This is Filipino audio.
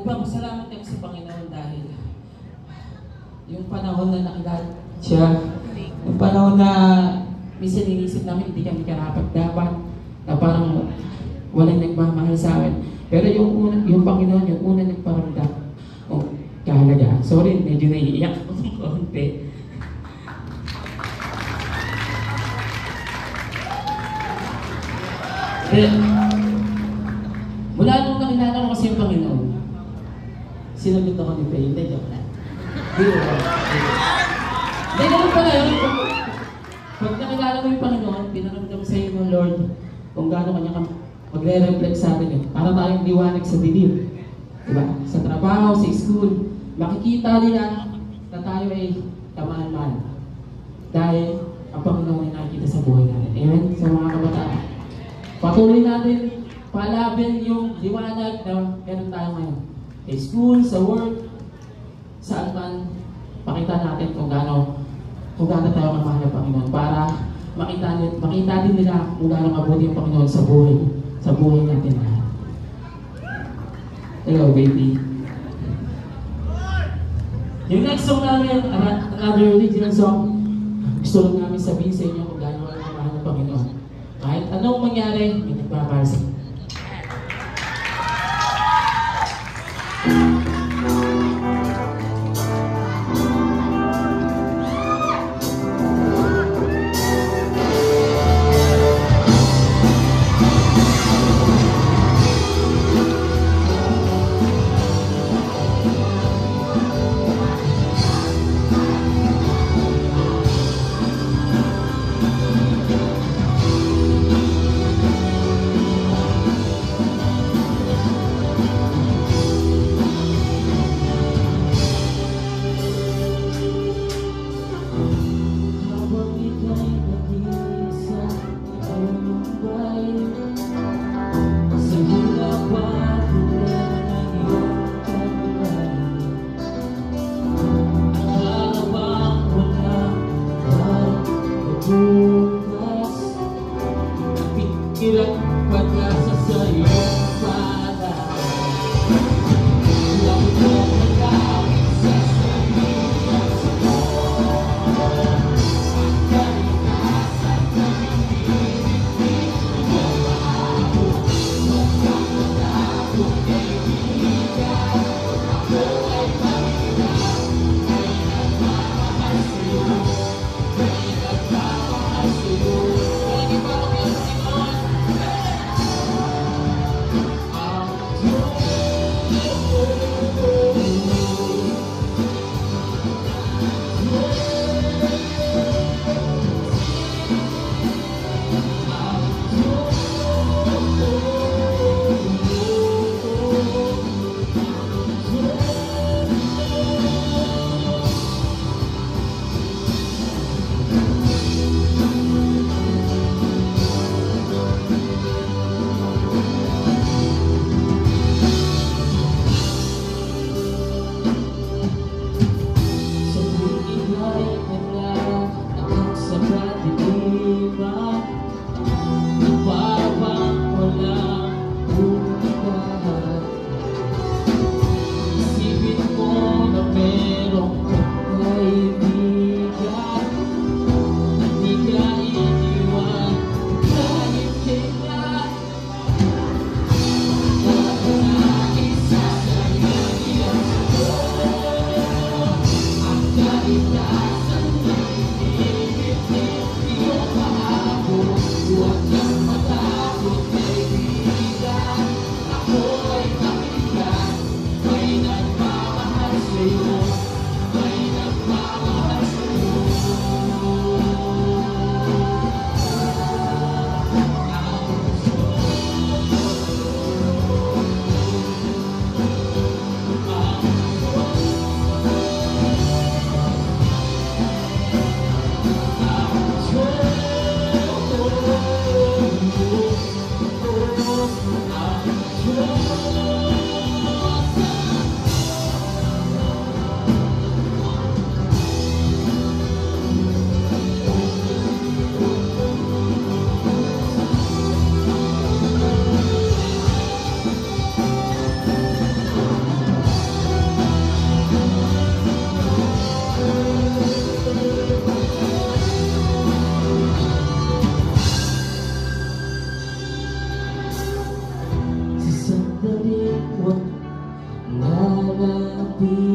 nagpapasalamat kami sa Panginoon dahil yung panahon na nakilala siya, yung panahon na minsan inisip namin hindi kami karapat-dapat, na parang walang nagmamahal sa akin. Pero yung Panginoon, yung una nagparamdam, kahalaga. Sorry, medyo naiiyak ako ng konti. Mula nung nakilala ko kasi yung Panginoon, sinagot ako ni Faye, hindi, joke na. Hindi, ganun pala yun. Pag nakilala mo yung Panginoon, pinaramdam sa iyo ng Lord kung gaano kanya magre-reflect sa atin yun. Para tayong liwanag sa dilim. Diba? Sa trabaho, sa school, makikita nila na tayo ay kamahal-mahal. Dahil ang Panginoon ay nakikita sa buhay natin. Amen? Sa mga kabataan. Patuloy natin palabin yung liwanag na meron tayo ngayon. Sa school, sa work, saan man, pakita natin kung gaano tayo kamahal ng Panginoon para makita din nila kung gaano mabuti yung Panginoon sa buhay natin lahat. Hello, baby. Yung next song namin, another original song, gusto lang namin sabihin sa inyo kung gaano kayo kamahal ng Panginoon. Kahit anong mangyari, may nagpapahal sa inyo. Huwag nalapitan